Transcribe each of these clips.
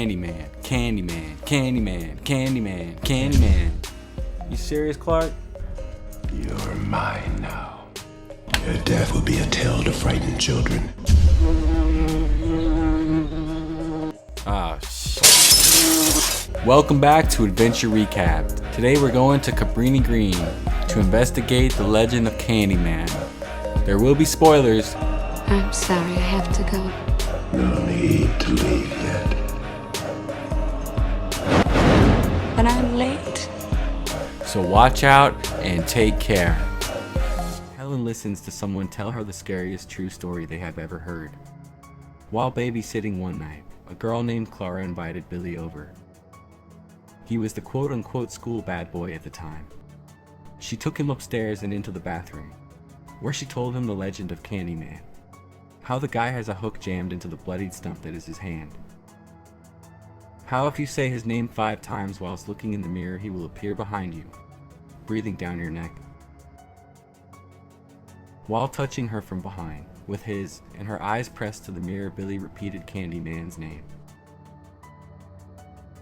Candyman, Candyman, Candyman, Candyman, Candyman. You serious, Clark? You're mine now. Your death will be a tale to frighten children. Ah, shit. Welcome back to Adventure Recapped. Today we're going to Cabrini Green to investigate the legend of Candyman. There will be spoilers. I'm sorry, I have to go. No need to leave yet. But I'm late. So watch out and take care. Helen listens to someone tell her the scariest true story they have ever heard. While babysitting one night, a girl named Clara invited Billy over. He was the quote-unquote school bad boy at the time. She took him upstairs and into the bathroom, where she told him the legend of Candyman. How the guy has a hook jammed into the bloodied stump that is his hand. How if you say his name 5 times whilst looking in the mirror, he will appear behind you, breathing down your neck. While touching her from behind, with his and her eyes pressed to the mirror, Billy repeated Candyman's name.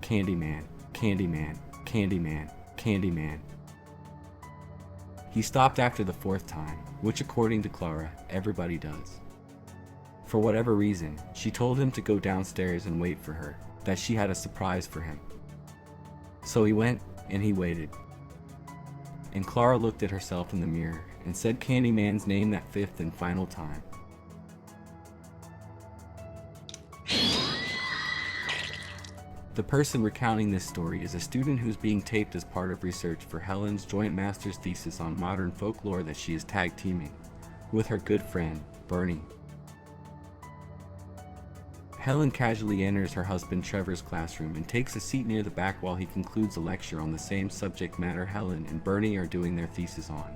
Candyman, Candyman, Candyman, Candyman. He stopped after the 4th time, which according to Clara, everybody does. For whatever reason, she told him to go downstairs and wait for her, that she had a surprise for him. So he went, and he waited. And Clara looked at herself in the mirror, and said Candyman's name that 5th and final time. The person recounting this story is a student who's being taped as part of research for Helen's joint master's thesis on modern folklore that she is tag teaming with her good friend, Bernie. Helen casually enters her husband Trevor's classroom and takes a seat near the back while he concludes a lecture on the same subject matter Helen and Bernie are doing their thesis on.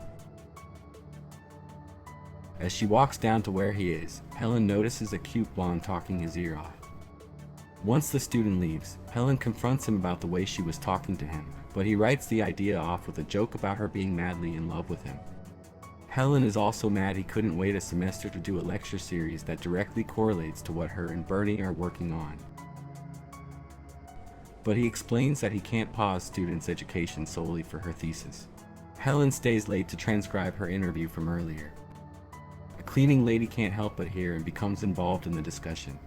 As she walks down to where he is, Helen notices a cute blonde talking his ear off. Once the student leaves, Helen confronts him about the way she was talking to him, but he writes the idea off with a joke about her being madly in love with him. Helen is also mad he couldn't wait a semester to do a lecture series that directly correlates to what her and Bernie are working on. But he explains that he can't pause students' education solely for her thesis. Helen stays late to transcribe her interview from earlier. A cleaning lady can't help but hear and becomes involved in the discussion.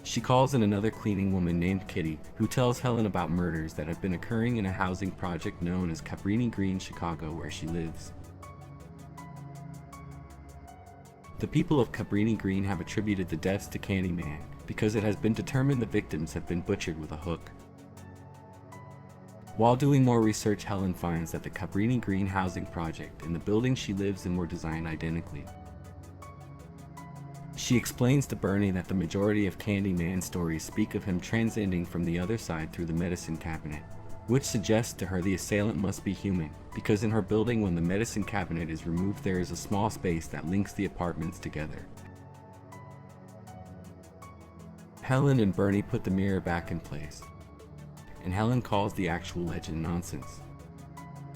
She calls in another cleaning woman named Kitty, who tells Helen about murders that have been occurring in a housing project known as Cabrini Green, Chicago, where she lives. The people of Cabrini Green have attributed the deaths to Candyman because it has been determined the victims have been butchered with a hook. While doing more research, Helen finds that the Cabrini Green housing project and the building she lives in were designed identically. She explains to Bernie that the majority of Candyman stories speak of him transcending from the other side through the medicine cabinet, which suggests to her the assailant must be human, because in her building when the medicine cabinet is removed there is a small space that links the apartments together. Helen and Bernie put the mirror back in place, and Helen calls the actual legend nonsense.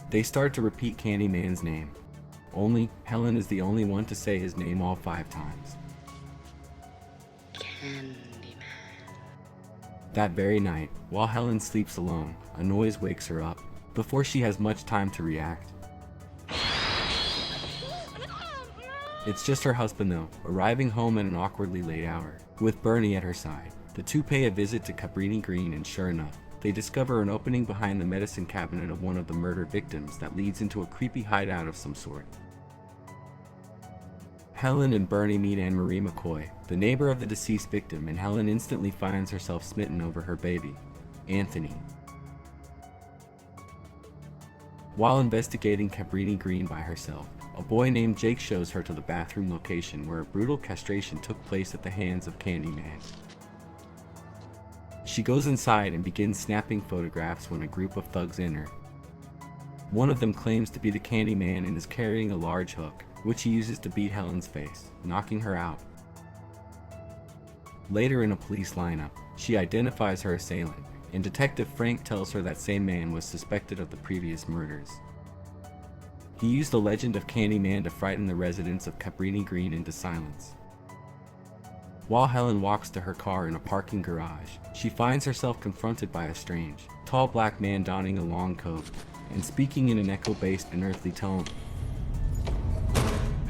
They start to repeat Candyman's name, only Helen is the only one to say his name all 5 times. Candyman. That very night, while Helen sleeps alone, a noise wakes her up, before she has much time to react. It's just her husband though, arriving home at an awkwardly late hour, with Bernie at her side. The two pay a visit to Cabrini Green and sure enough, they discover an opening behind the medicine cabinet of one of the murder victims that leads into a creepy hideout of some sort. Helen and Bernie meet Anne-Marie McCoy, the neighbor of the deceased victim, and Helen instantly finds herself smitten over her baby, Anthony. While investigating Cabrini Green by herself, a boy named Jake shows her to the bathroom location where a brutal castration took place at the hands of Candyman. She goes inside and begins snapping photographs when a group of thugs enter. One of them claims to be the Candyman and is carrying a large hook, which he uses to beat Helen's face, knocking her out. Later in a police lineup, she identifies her assailant, and Detective Frank tells her that same man was suspected of the previous murders. He used the legend of Candyman to frighten the residents of Cabrini Green into silence. While Helen walks to her car in a parking garage, she finds herself confronted by a strange, tall black man donning a long coat and speaking in an echo-based unearthly tone.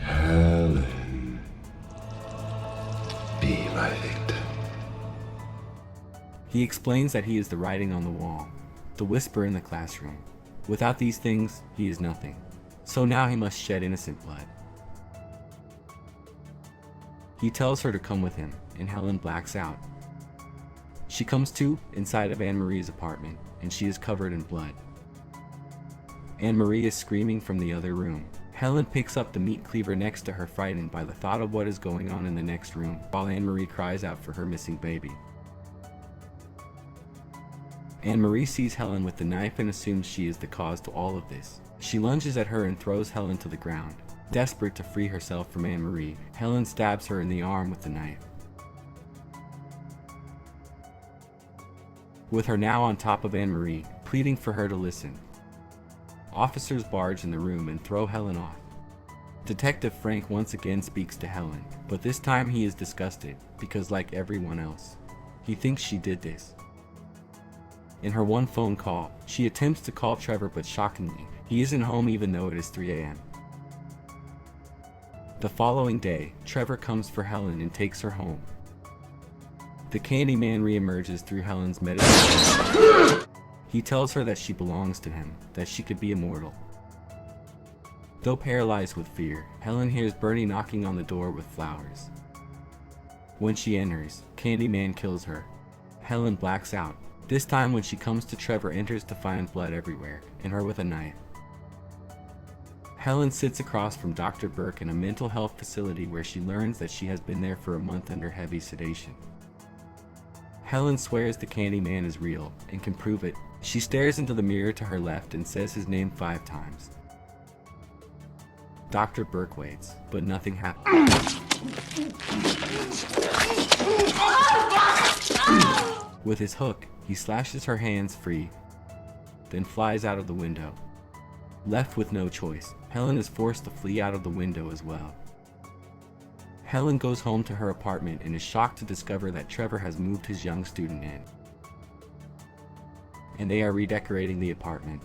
Helen, be my victim. He explains that he is the writing on the wall, the whisper in the classroom. Without these things, he is nothing. So now he must shed innocent blood. He tells her to come with him, and Helen blacks out. She comes to inside of Anne-Marie's apartment, and she is covered in blood. Anne-Marie is screaming from the other room. Helen picks up the meat cleaver next to her, frightened by the thought of what is going on in the next room, while Anne-Marie cries out for her missing baby. Anne-Marie sees Helen with the knife and assumes she is the cause to all of this. She lunges at her and throws Helen to the ground. Desperate to free herself from Anne-Marie, Helen stabs her in the arm with the knife. With her now on top of Anne-Marie, pleading for her to listen. Officers barge in the room and throw Helen off. Detective Frank once again speaks to Helen, but this time he is disgusted, because like everyone else, he thinks she did this. In her one phone call, she attempts to call Trevor, but shockingly, he isn't home even though it is 3 a.m. The following day, Trevor comes for Helen and takes her home. The Candyman reemerges through Helen's meditation. He tells her that she belongs to him, that she could be immortal. Though paralyzed with fear, Helen hears Bernie knocking on the door with flowers. When she enters, Candyman kills her. Helen blacks out. This time when she comes to Trevor, enters to find blood everywhere, and her with a knife. Helen sits across from Dr. Burke in a mental health facility where she learns that she has been there for a month under heavy sedation. Helen swears the Candyman is real and can prove it. She stares into the mirror to her left and says his name 5 times. Dr. Burke waits, but nothing happens. With his hook, he slashes her hands free, then flies out of the window. Left with no choice, Helen is forced to flee out of the window as well. Helen goes home to her apartment and is shocked to discover that Trevor has moved his young student in, and they are redecorating the apartment.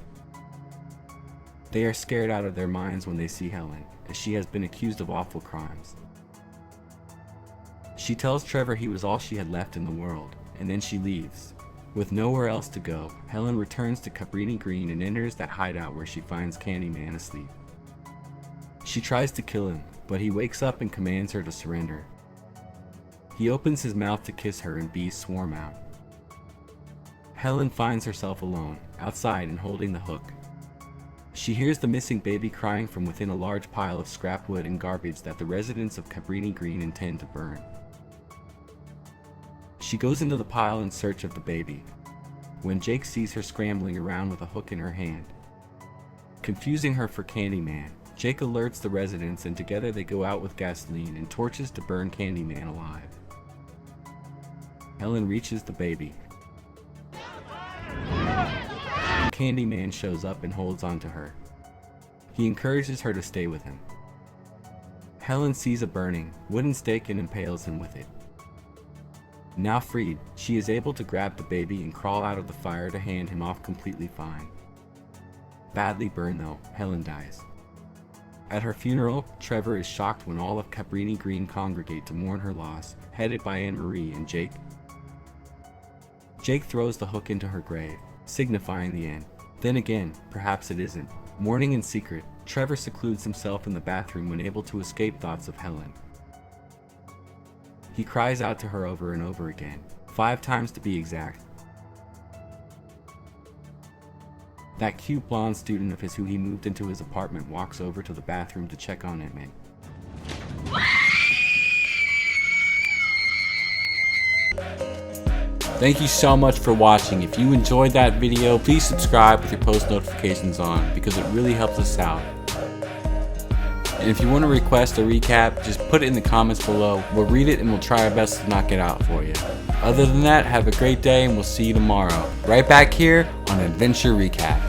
They are scared out of their minds when they see Helen, as she has been accused of awful crimes. She tells Trevor he was all she had left in the world, and then she leaves. With nowhere else to go, Helen returns to Cabrini Green and enters that hideout where she finds Candyman asleep. She tries to kill him, but he wakes up and commands her to surrender. He opens his mouth to kiss her and bees swarm out. Helen finds herself alone, outside and holding the hook. She hears the missing baby crying from within a large pile of scrap wood and garbage that the residents of Cabrini Green intend to burn. She goes into the pile in search of the baby, when Jake sees her scrambling around with a hook in her hand. Confusing her for Candyman, Jake alerts the residents and together they go out with gasoline and torches to burn Candyman alive. Helen reaches the baby. Candyman shows up and holds onto her. He encourages her to stay with him. Helen sees a burning wooden stake and impales him with it. Now freed, she is able to grab the baby and crawl out of the fire to hand him off completely fine. Badly burned though, Helen dies. At her funeral, Trevor is shocked when all of Cabrini Green congregate to mourn her loss, headed by Anne-Marie and Jake. Jake throws the hook into her grave, signifying the end. Then again, perhaps it isn't. Mourning in secret, Trevor secludes himself in the bathroom when able to escape thoughts of Helen. He cries out to her over and over again, 5 times to be exact. That cute blonde student of his who he moved into his apartment walks over to the bathroom to check on him. Thank you so much for watching. If you enjoyed that video, please subscribe with your post notifications on because it really helps us out. And if you want to request a recap, just put it in the comments below. We'll read it and we'll try our best to knock it out for you. Other than that, have a great day and we'll see you tomorrow. Right back here on Adventure Recap.